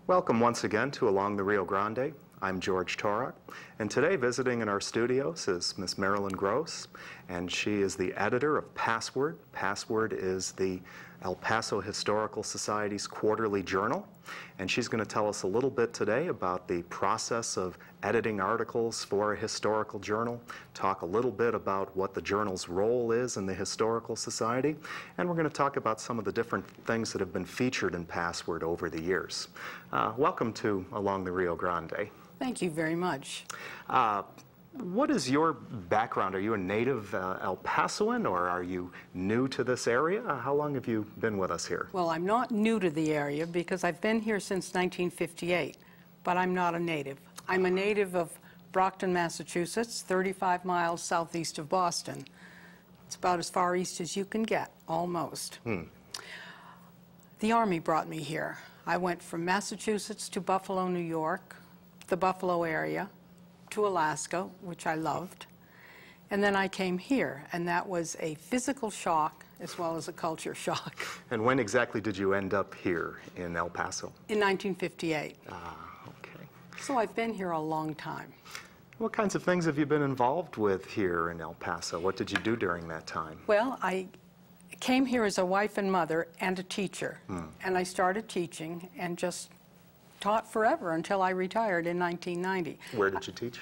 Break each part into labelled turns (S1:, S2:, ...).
S1: Welcome once again to Along the Rio Grande. I'm George Torok, and today visiting in our studios is Miss Marilyn Gross, and she is the editor of Password. Password is the El Paso Historical Society's quarterly journal, and she's going to tell us a little bit today about the process of editing articles for a historical journal, talk a little bit about what the journal's role is in the Historical Society, and we're going to talk about some of the different things that have been featured in Password over the years. Welcome to Along the Rio Grande.
S2: Thank you very much.
S1: What is your background? Are you a native El Pasoan, or are you new to this area? How long have you been with us here?
S2: Well, I'm not new to the area because I've been here since 1958, but I'm not a native. I'm a native of Brockton, Massachusetts, 35 miles southeast of Boston. It's about as far east as you can get, almost. The Army brought me here. I went from Massachusetts to Buffalo, New York, the Buffalo area, to Alaska, which I loved, and then I came here, and that was a physical shock as well as a culture shock.
S1: And when exactly did you end up here in El Paso?
S2: In 1958.
S1: Okay.
S2: So I've been here a long time.
S1: What kinds of things have you been involved with here in El Paso? What did you do during that time?
S2: Well, I came here as a wife and mother and a teacher, and I started teaching and just taught forever until I retired in 1990.
S1: Where did you teach?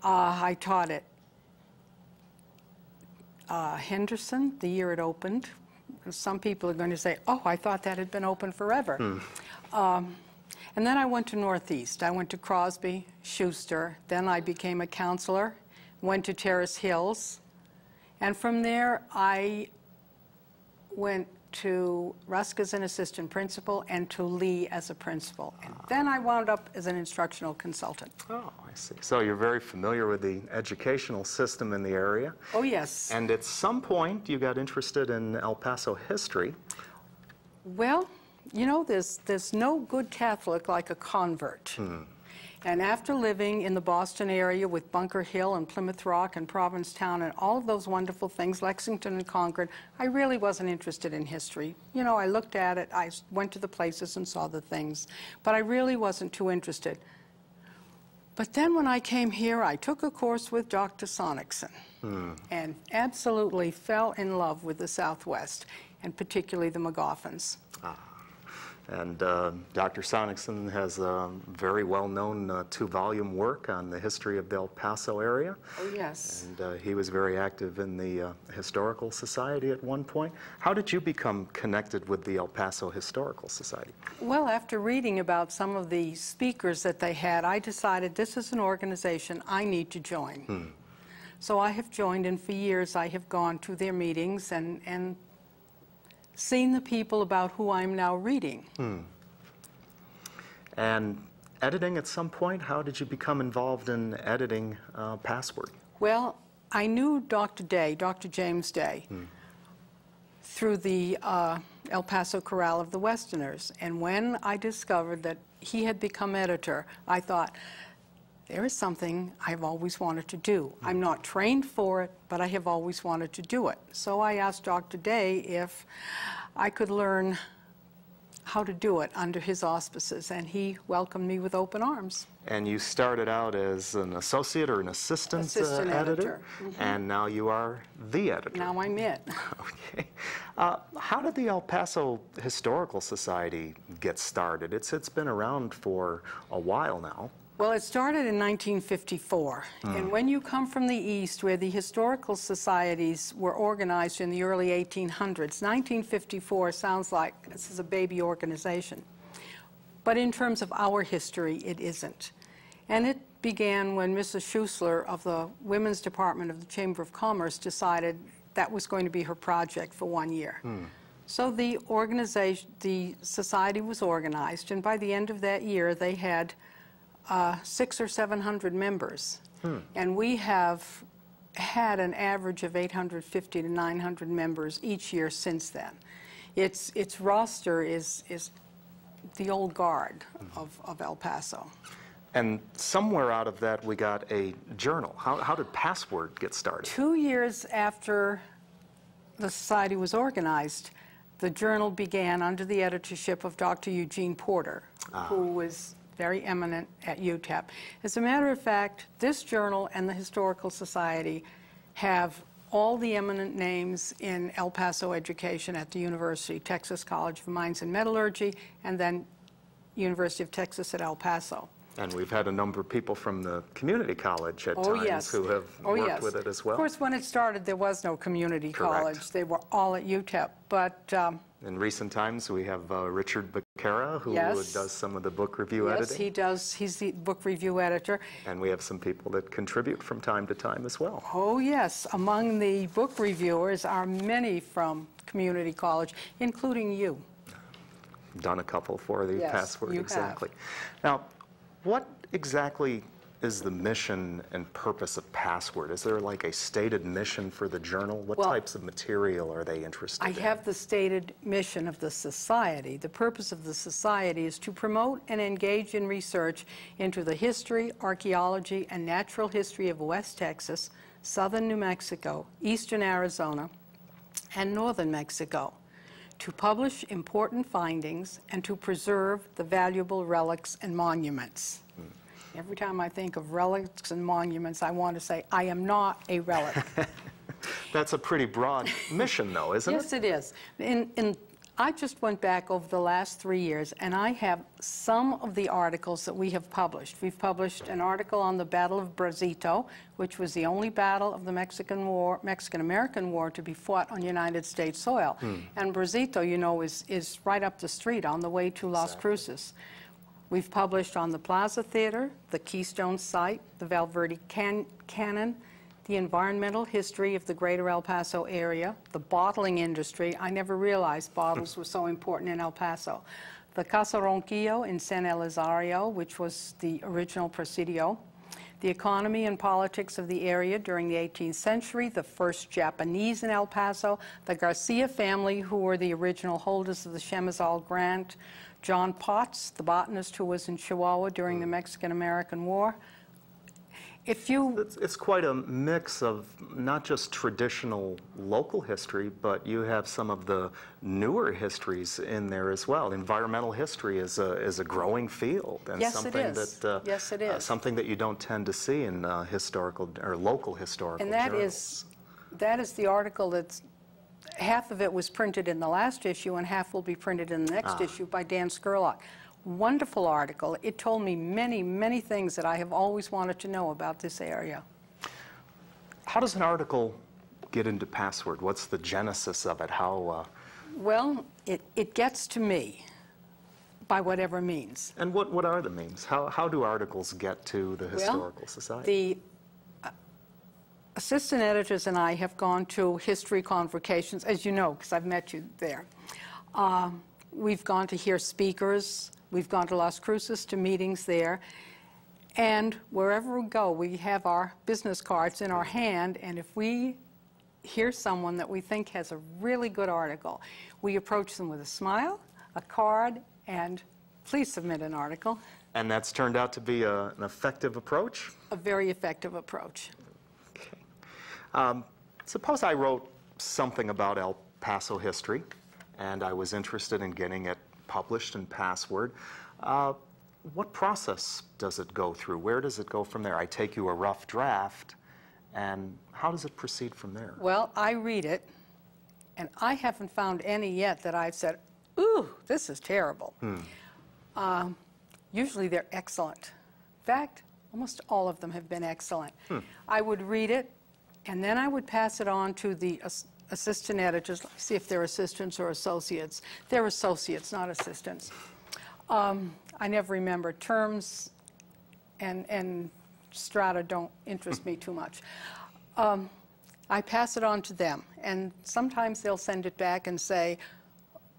S2: I taught at Henderson the year it opened. Some people are going to say, oh, I thought that had been open forever. And then I went to Northeast. I went to Crosby, Schuster. Then I became a counselor, went to Terrace Hills. And from there, I went to Rusk as an assistant principal and to Lee as a principal. And then I wound up as an instructional consultant.
S1: Oh, I see. So you're very familiar with the educational system in the area.
S2: Oh, yes.
S1: And at some point, you got interested in El Paso history.
S2: Well, you know, there's no good Catholic like a convert. And after living in the Boston area with Bunker Hill and Plymouth Rock and Provincetown and all of those wonderful things, Lexington and Concord, I really wasn't interested in history. You know, I looked at it, I went to the places and saw the things, but I really wasn't too interested. But then when I came here, I took a course with Dr. Sonicson and absolutely fell in love with the Southwest, and particularly the McGoffins.
S1: And Dr. Sonicson has a very well-known 2-volume work on the history of the El Paso area.
S2: Oh, yes.
S1: And he was very active in the Historical Society at one point. How did you become connected with the El Paso Historical Society?
S2: Well, after reading about some of the speakers that they had, I decided this is an organization I need to join. So I have joined, and for years I have gone to their meetings and seen the people about who I'm now reading.
S1: And editing at some point, how did you become involved in editing Password?
S2: Well, I knew Dr. Day, Dr. James Day, through the El Paso Chorale of the Westerners. And when I discovered that he had become editor, I thought, there is something I've always wanted to do. I'm not trained for it, but I have always wanted to do it. So I asked Dr. Day if I could learn how to do it under his auspices, and he welcomed me with open arms.
S1: And you started out as an associate or an assistant editor, and now you are the editor.
S2: Now I'm it.
S1: Okay. How did the El Paso Historical Society get started? It's been around for a while now.
S2: Well, it started in 1954, and when you come from the East, where the historical societies were organized in the early 1800s, 1954 sounds like this is a baby organization. But in terms of our history, it isn't. And it began when Mrs. Schussler of the Women's Department of the Chamber of Commerce decided that was going to be her project for 1 year. So the society was organized, and by the end of that year, they had 600 or 700 members, and we have had an average of 850 to 900 members each year since then. Its roster is the old guard of El Paso.
S1: And somewhere out of that, we got a journal. How did Password get started?
S2: 2 years after the society was organized, the journal began under the editorship of Dr. Eugene Porter, who was very eminent at UTEP. As a matter of fact, this journal and the Historical Society have all the eminent names in El Paso education at the university, Texas College of Mines and Metallurgy, and then University of Texas at El Paso.
S1: And we've had a number of people from the community college at times who have worked with it as well.
S2: Of course, when it started, there was no community
S1: Correct.
S2: college. They were all at UTEP. But
S1: in recent times, we have Richard Becerra, who
S2: Yes.
S1: does some of the book review
S2: yes,
S1: editing.
S2: he does. He's the book review editor.
S1: And we have some people that contribute from time to time as well.
S2: Oh, yes. Among the book reviewers are many from community college, including you.
S1: Done a couple for the
S2: Yes,
S1: password,
S2: you
S1: exactly. Now, what exactly is the mission and purpose of Password? Is there like a stated mission for the journal? What
S2: Well,
S1: types of material are they interested
S2: I
S1: in?
S2: have the stated mission of the society. The purpose of the society is to promote and engage in research into the history, archaeology, and natural history of West Texas, southern New Mexico, eastern Arizona, and northern Mexico, to publish important findings and to preserve the valuable relics and monuments. Every time I think of relics and monuments, I want to say, I am not a relic.
S1: That's a pretty broad mission, though, isn't
S2: Yes,
S1: it?
S2: it is. I just went back over the last 3 years, and I have some of the articles that we have published. We've published an article on the Battle of Bracito, which was the only battle of the Mexican-American War to be fought on United States soil. And Bracito, you know, is right up the street on the way to Las Cruces. We've published on the Plaza Theater, the Keystone Site, the Valverde Cannon, the environmental history of the greater El Paso area, the bottling industry. I never realized bottles were so important in El Paso. The Casa Ronquillo in San Elizario, which was the original Presidio. The economy and politics of the area during the 18th century, the first Japanese in El Paso, the Garcia family, who were the original holders of the Chemizal Grant, John Potts, the botanist who was in Chihuahua during the Mexican-American War.
S1: It's quite a mix of not just traditional local history, but you have some of the newer histories in there as well. Environmental history is a growing field, and
S2: Yes,
S1: something
S2: it is.
S1: that
S2: Yes, it is.
S1: something that you don't tend to see in historical or local historical
S2: And
S1: journals.
S2: that is the article that's, half of it was printed in the last issue and half will be printed in the next issue by Dan Skurlock. Wonderful article. It told me many, many things that I have always wanted to know about this area.
S1: How does an article get into Password? What's the genesis of it? How?
S2: Well, it gets to me by whatever means.
S1: And what are the means? How do articles get to the Historical Society?
S2: The assistant editors and I have gone to history convocations, as you know, because I've met you there. We've gone to hear speakers. We've gone to Las Cruces to meetings there. And wherever we go, we have our business cards in our hand, and if we hear someone that we think has a really good article, we approach them with a smile, a card, and please submit an article.
S1: And that's turned out to be an effective approach?
S2: A very effective approach.
S1: Okay. Suppose I wrote something about El Paso history, and I was interested in getting it published in Password. What process does it go through? Where does it go from there? I take you a rough draft, and how does it proceed from there?
S2: Well, I read it, and I haven't found any yet that I've said, ooh, this is terrible. Usually they're excellent. In fact, almost all of them have been excellent. I would read it, and then I would pass it on to the assistant editors, see if they're assistants or associates. They're associates, not assistants. I never remember. Terms and strata don't interest me too much. I pass it on to them, and sometimes they'll send it back and say,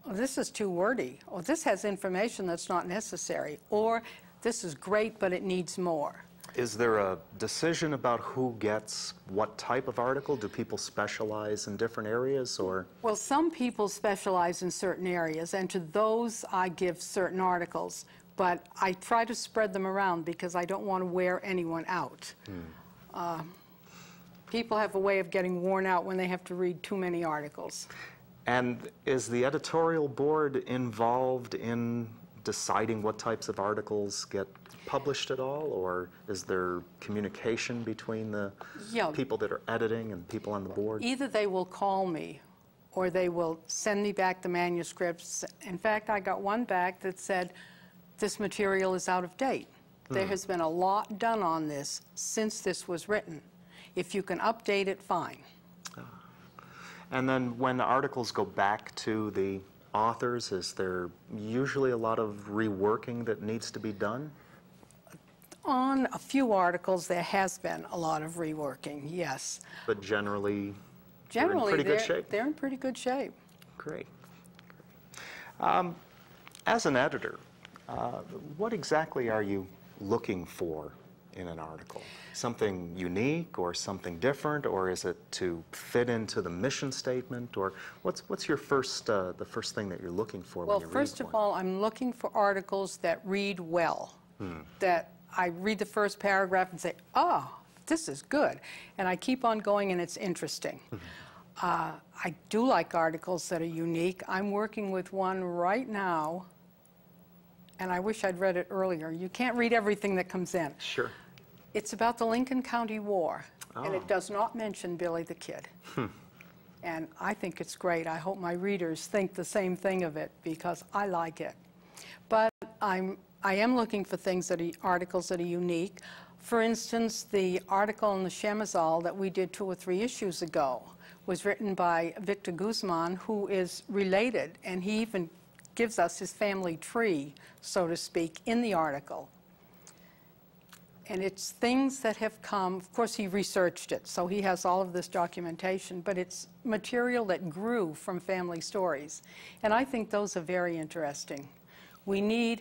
S2: oh, this is too wordy, or this has information that's not necessary, or this is great, but it needs more.
S1: Is there a decision about who gets what type of article? Do people specialize in different areas, or?
S2: Well, some people specialize in certain areas, and to those I give certain articles, but I try to spread them around because I don't want to wear anyone out. People have a way of getting worn out when they have to read too many articles.
S1: And is the editorial board involved in deciding what types of articles get published at all, or is there communication between the people that are editing and people on the board?
S2: Either they will call me or they will send me back the manuscripts. In fact, I got one back that said, this material is out of date. There has been a lot done on this since this was written. If you can update it, fine.
S1: And then when articles go back to the authors, is there usually a lot of reworking that needs to be done?
S2: On a few articles, there has been a lot of reworking, yes.
S1: But generally,
S2: Generally,
S1: they're in pretty good shape?
S2: They're in pretty good shape.
S1: Great. As an editor, what exactly are you looking for in an article? Something unique or something different, or is it to fit into the mission statement, or what's your first the first thing that you're looking for when you read one?
S2: Well, first of all, I'm looking for articles that read well, that I read the first paragraph and say, oh, this is good, and I keep on going and it's interesting. I do like articles that are unique. I'm working with one right now, and I wish I'd read it earlier. You can't read everything that comes in.
S1: Sure.
S2: It's about the Lincoln County War, and it does not mention Billy the Kid. And I think it's great. I hope my readers think the same thing of it, because I like it. But I am looking for things that are articles that are unique. For instance, the article on the Chemizal that we did 2 or 3 issues ago was written by Victor Guzman, who is related, and he even gives us his family tree, so to speak, in the article. And it's things that have come, of course he researched it, so he has all of this documentation, but it's material that grew from family stories. And I think those are very interesting. We need,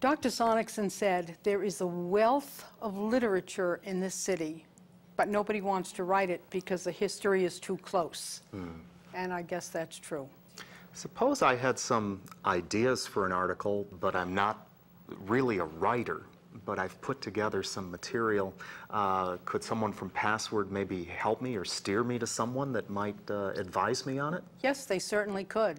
S2: Dr. Sonicson said, there is a wealth of literature in this city, but nobody wants to write it because the history is too close. And I guess that's true.
S1: Suppose I had some ideas for an article, but I'm not really a writer, but I've put together some material. Could someone from Password maybe help me or steer me to someone that might advise me on it?
S2: Yes, they certainly could.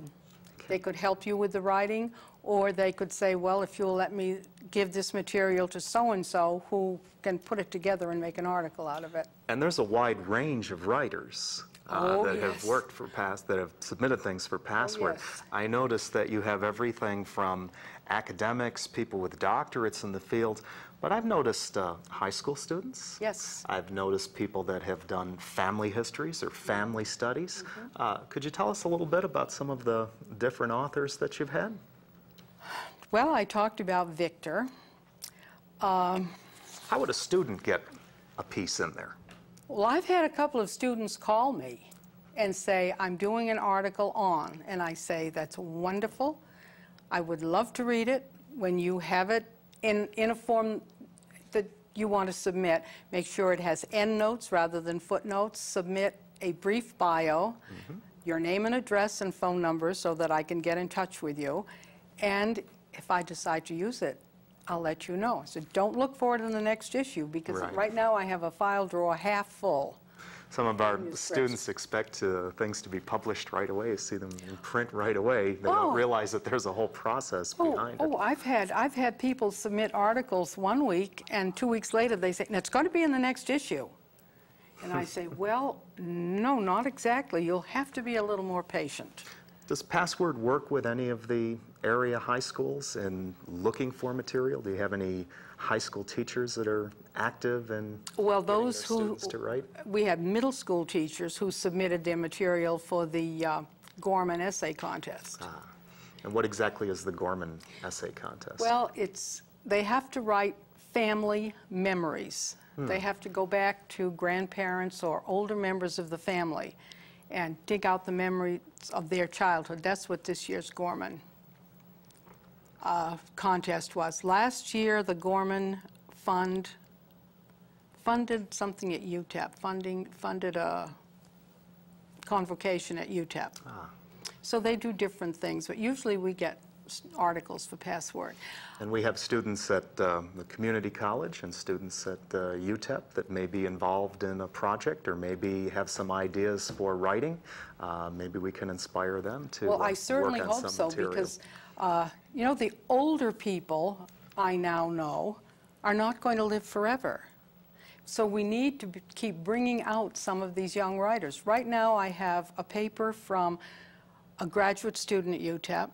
S2: They could help you with the writing, or they could say, well, if you'll let me give this material to so-and-so who can put it together and make an article out of it.
S1: And there's a wide range of writers that have
S2: yes.
S1: worked for that have submitted things for Password.
S2: yes.
S1: I noticed that you have everything from academics, people with doctorates in the field, but I've noticed high school students.
S2: Yes.
S1: I've noticed people that have done family histories or family studies. Could you tell us a little bit about some of the different authors that you've had?
S2: Well, I talked about Victor.
S1: How would a student get a piece in there?
S2: Well, I've had a couple of students call me and say, I'm doing an article on, and I say, that's wonderful. I would love to read it. When you have it in a form that you want to submit, make sure it has endnotes rather than footnotes. Submit a brief bio, your name and address and phone number so that I can get in touch with you. And if I decide to use it, I'll let you know. So don't look for it in the next issue, because right now I have a file drawer half full.
S1: Some of our students expect things to be published right away, see them in print right away. They don't realize that there's a whole process behind it.
S2: I've had people submit articles 1 week, and 2 weeks later they say, it's going to be in the next issue. And I say, well, no, not exactly. You'll have to be a little more patient.
S1: Does Password work with any of the area high schools in looking for material? Do you have any high school teachers that are active in
S2: those
S1: getting their
S2: who
S1: students to write?
S2: We had middle school teachers who submitted their material for the Gorman essay contest.
S1: And what exactly is the Gorman essay contest?
S2: Well, they have to write family memories. They have to go back to grandparents or older members of the family and dig out the memories of their childhood. That's what this year's Gorman contest was. Last year, the Gorman funded something at UTEP, funded a convocation at UTEP. So they do different things, but usually we get articles for Password.
S1: And we have students at the community college and students at UTEP that may be involved in a project or maybe have some ideas for writing. Maybe we can inspire them to
S2: Well, I certainly
S1: work on
S2: hope
S1: some
S2: so,
S1: material.
S2: because, you know, the older people I now know are not going to live forever. So we need to keep bringing out some of these young writers. Right now I have a paper from a graduate student at UTEP,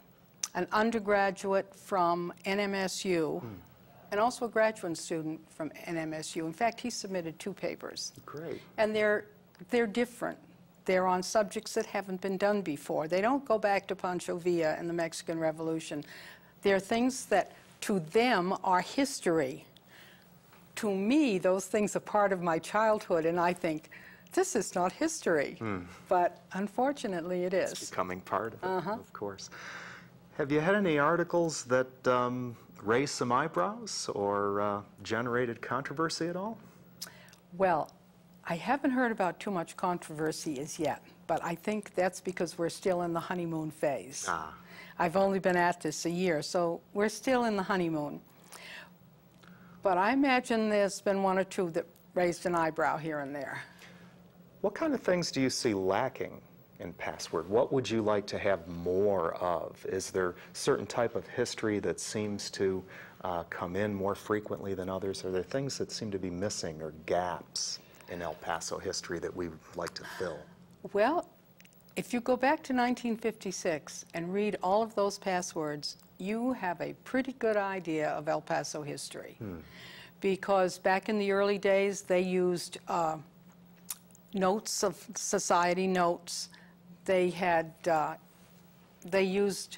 S2: an undergraduate from NMSU, and also a graduate student from NMSU. In fact, he submitted 2 papers.
S1: Great.
S2: And they're different. They're on subjects that haven't been done before. They don't go back to Pancho Villa and the Mexican Revolution. They're things that to them are history. To me, those things are part of my childhood, and I think, this is not history. But unfortunately, it is.
S1: It's becoming part of it, of course. Have you had any articles that raised some eyebrows or generated controversy at all?
S2: Well, I haven't heard about too much controversy as yet, but I think that's because we're still in the honeymoon phase. I've only been at this a year, so we're still in the honeymoon. But I imagine there's been 1 or 2 that raised an eyebrow here and there.
S1: What kind of things do you see lacking in Password? What would you like to have more of? Is there a certain type of history that seems to come in more frequently than others? Are there things that seem to be missing or gaps in El Paso history that we would like to fill?
S2: Well, if you go back to 1956 and read all of those passwords, you have a pretty good idea of El Paso history. Because back in the early days, they used notes of society notes. They had, they used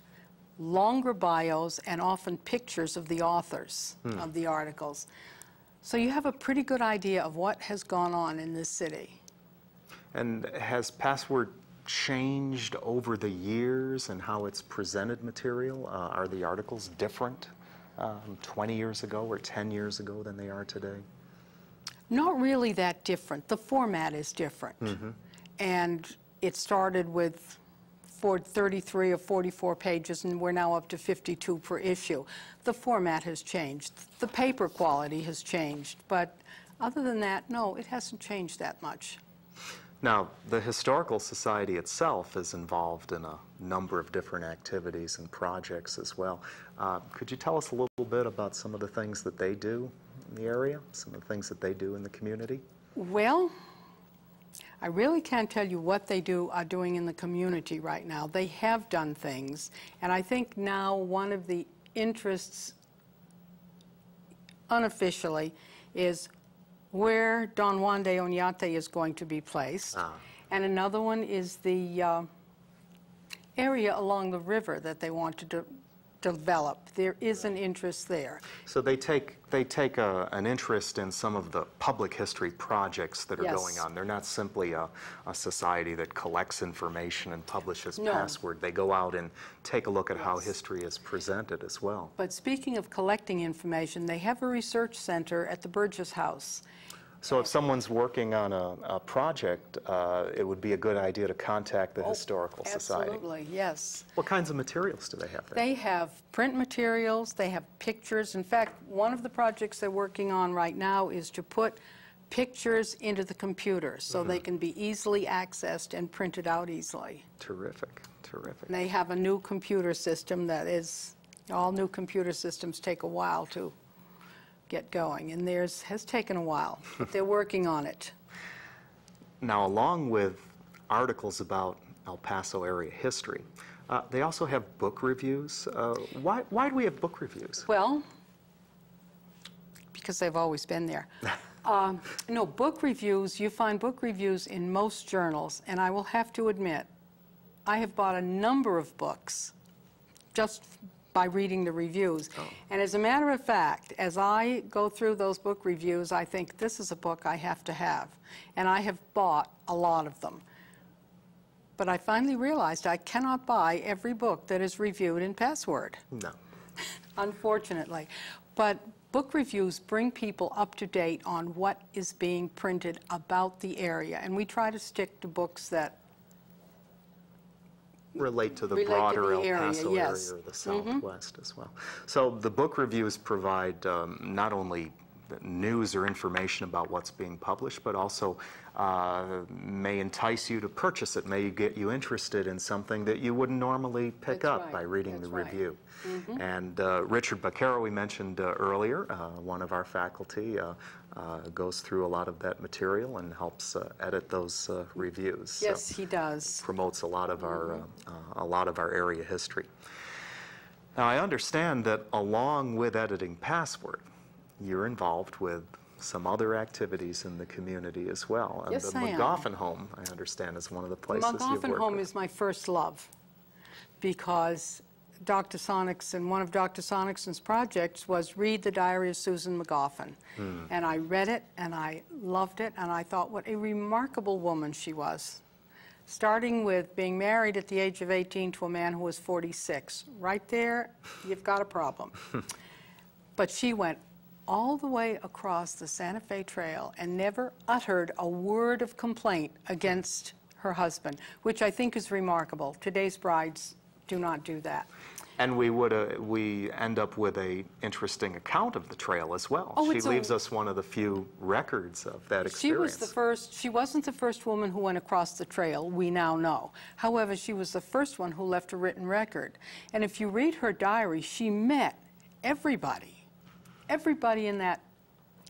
S2: longer bios and often pictures of the authors of the articles. So you have a pretty good idea of what has gone on in this city.
S1: And has Password changed over the years and how it's presented material? Are the articles different 20 years ago or 10 years ago than they are today?
S2: Not really that different. The format is different. And it started with 33 or 44 pages, and we're now up to 52 per issue. The format has changed. The paper quality has changed. But other than that, no, it hasn't changed that much.
S1: Now, the Historical Society itself is involved in a number of different activities and projects as well. Could you tell us a little bit about some of the things that they do in the area, some of the things that they do in the community?
S2: Well, I really can't tell you what they are doing in the community right now. They have done things, and I think now one of the interests unofficially is where Don Juan de Oñate is going to be placed. And another one is the area along the river that they want to develop. There is an interest there.
S1: So they take an interest in some of the public history projects that are going on. They're not simply a society that collects information and publishes Password. They go out and take a look at how history is presented as well.
S2: But speaking of collecting information, they have a research center at the Burgess House.
S1: So if someone's working on a project, it would be a good idea to contact the Historical Society.
S2: Absolutely, yes.
S1: What kinds of materials do they have there?
S2: They have print materials, they have pictures. In fact, one of the projects they're working on right now is to put pictures into the computer so they can be easily accessed and printed out easily.
S1: Terrific, terrific.
S2: And they have a new computer system that is, all new computer systems take a while to get going, and theirs has taken a while, but they're working on it.
S1: Now, along with articles about El Paso area history, they also have book reviews. Why do we have book reviews?
S2: Well, because they've always been there. No, book reviews, you find book reviews in most journals, and I will have to admit, I have bought a number of books just by reading the reviews. And as a matter of fact, as I go through those book reviews, I think this is a book I have to have. And I have bought a lot of them. But I finally realized I cannot buy every book that is reviewed in Password.
S1: No.
S2: Unfortunately. But book reviews bring people up to date on what is being printed about the area. And we try to stick to books that
S1: relate to the
S2: Relate to
S1: broader
S2: the
S1: El
S2: area,
S1: Paso
S2: yes.
S1: area or the Southwest as well. So the book reviews provide not only news or information about what's being published, but also may entice you to purchase it, may get you interested in something that you wouldn't normally pick
S2: That's
S1: up
S2: right.
S1: by reading
S2: That's
S1: the
S2: right.
S1: review. And Richard Baccaro, we mentioned earlier, one of our faculty, goes through a lot of that material and helps edit those reviews.
S2: Yes,
S1: So
S2: he does.
S1: promotes a lot of our area history. Now, I understand that along with editing Password, you're involved with some other activities in the community as well. And
S2: Yes,
S1: the
S2: I am.
S1: McGoffin Home, I understand, is one of the places you've
S2: McGoffin
S1: worked
S2: Home
S1: with.
S2: is my first love because Dr. Sonicson, one of Dr. Sonicson's projects was read the Diary of Susan McGoffin. And I read it and I loved it and I thought what a remarkable woman she was. Starting with being married at the age of 18 to a man who was 46. Right there, you've got a problem. But she went all the way across the Santa Fe Trail and never uttered a word of complaint against her husband, which I think is remarkable. Today's brides do not do that.
S1: And we end up with a interesting account of the trail as well.
S2: Oh,
S1: she leaves us one of the few records of that experience.
S2: She wasn't the first woman who went across the trail, we now know. However, she was the first one who left a written record. And if you read her diary, she met everybody in that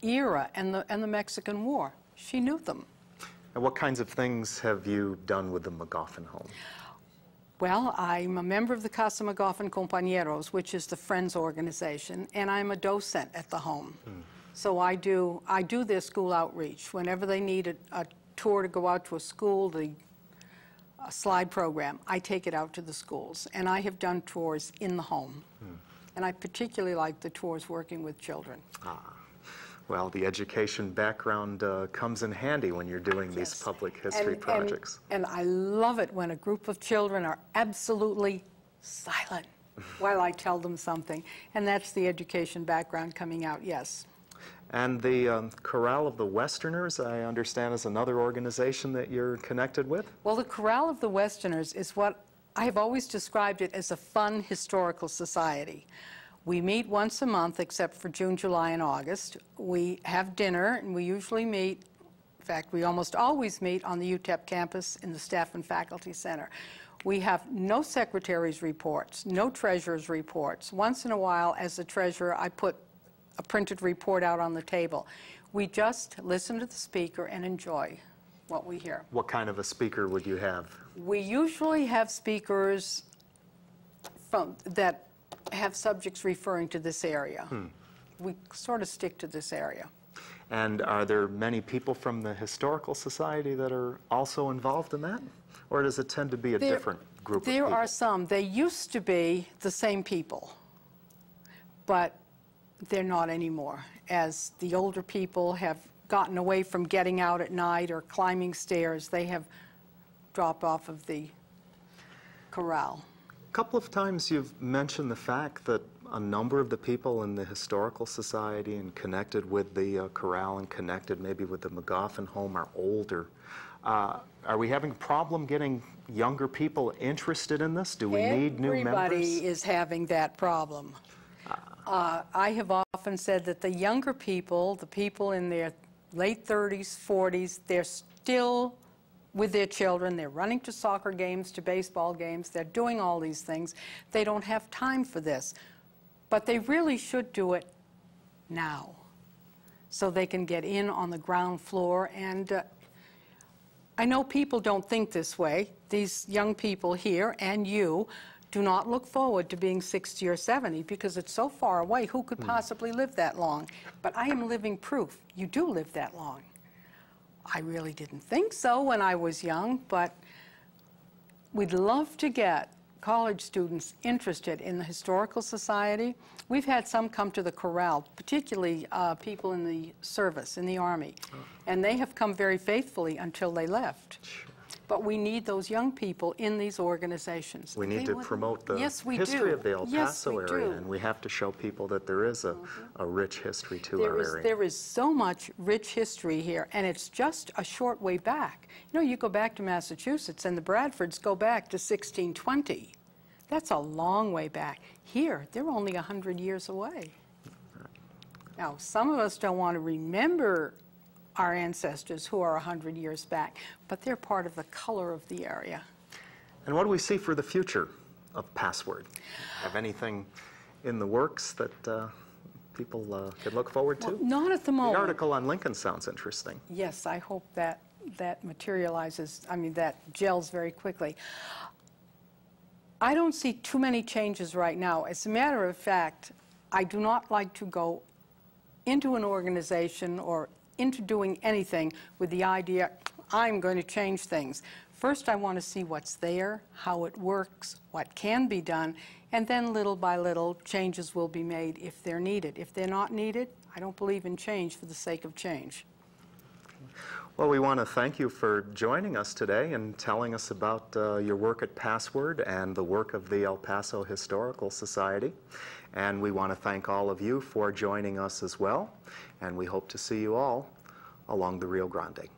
S2: era and the Mexican War. She knew them.
S1: And what kinds of things have you done with the McGoffin Home?
S2: Well, I'm a member of the Casa McGoffin Compañeros, which is the Friends organization, and I'm a docent at the home. So I do their school outreach. Whenever they need a tour to go out to a school, a slide program, I take it out to the schools. And I have done tours in the home. And I particularly like the tours working with children.
S1: Well, the education background comes in handy when you're doing these public history projects.
S2: And I love it when a group of children are absolutely silent while I tell them something. And that's the education background coming out, yes.
S1: And the Chorale of the Westerners, I understand, is another organization that you're connected with?
S2: Well, the Chorale of the Westerners is what I have always described it as a fun historical society. We meet once a month, except for June, July, and August. We have dinner, and we usually meet, in fact, we almost always meet on the UTEP campus in the Staff and Faculty Center. We have no secretary's reports, no treasurer's reports. Once in a while, as the treasurer, I put a printed report out on the table. We just listen to the speaker and enjoy what we hear.
S1: What kind of a speaker would you have?
S2: We usually have speakers that have subjects referring to this area. We sort of stick to this area.
S1: And are there many people from the Historical Society that are also involved in that? Or does it tend to be a different group of people?
S2: There are some. They used to be the same people, but they're not anymore. As the older people have gotten away from getting out at night or climbing stairs, they have dropped off of the chorale.
S1: A couple of times you've mentioned the fact that a number of the people in the Historical Society and connected with the chorale and connected maybe with the McGoffin Home are older. Are we having a problem getting younger people interested in this? Do we need new members?
S2: Everybody is having that problem. I have often said that the younger people, the people in their late 30s, 40s, they're still with their children. They're running to soccer games, to baseball games. They're doing all these things. They don't have time for this. But they really should do it now so they can get in on the ground floor. And I know people don't think this way. These young people here and you do not look forward to being 60 or 70 because it's so far away. Who could possibly live that long? But I am living proof. You do live that long. I really didn't think so when I was young, but we'd love to get college students interested in the Historical Society. We've had some come to the chorale, particularly people in the service, in the Army, and they have come very faithfully until they left. but we need those young people in these organizations.
S1: We need to promote the
S2: Yes, we
S1: history
S2: do.
S1: of the El
S2: Yes,
S1: Paso
S2: we
S1: area,
S2: do.
S1: and we have to show people that there is a rich history to our area.
S2: There is so much rich history here, and it's just a short way back. You know, you go back to Massachusetts, and the Bradfords go back to 1620. That's a long way back. Here, they're only 100 years away. Now, some of us don't want to remember our ancestors who are 100 years back, but they're part of the color of the area.
S1: And what do we see for the future of Password? Have anything in the works that people could look forward to?
S2: Well, not at the moment.
S1: The article on Lincoln sounds interesting.
S2: Yes, I hope that materializes, that gels very quickly. I don't see too many changes right now. As a matter of fact, I do not like to go into an organization or into doing anything with the idea, I'm going to change things. First, I want to see what's there, how it works, what can be done, and then little by little, changes will be made if they're needed. If they're not needed, I don't believe in change for the sake of change.
S1: Well, we want to thank you for joining us today and telling us about your work at Password and the work of the El Paso Historical Society. And we want to thank all of you for joining us as well. And we hope to see you all along the Rio Grande.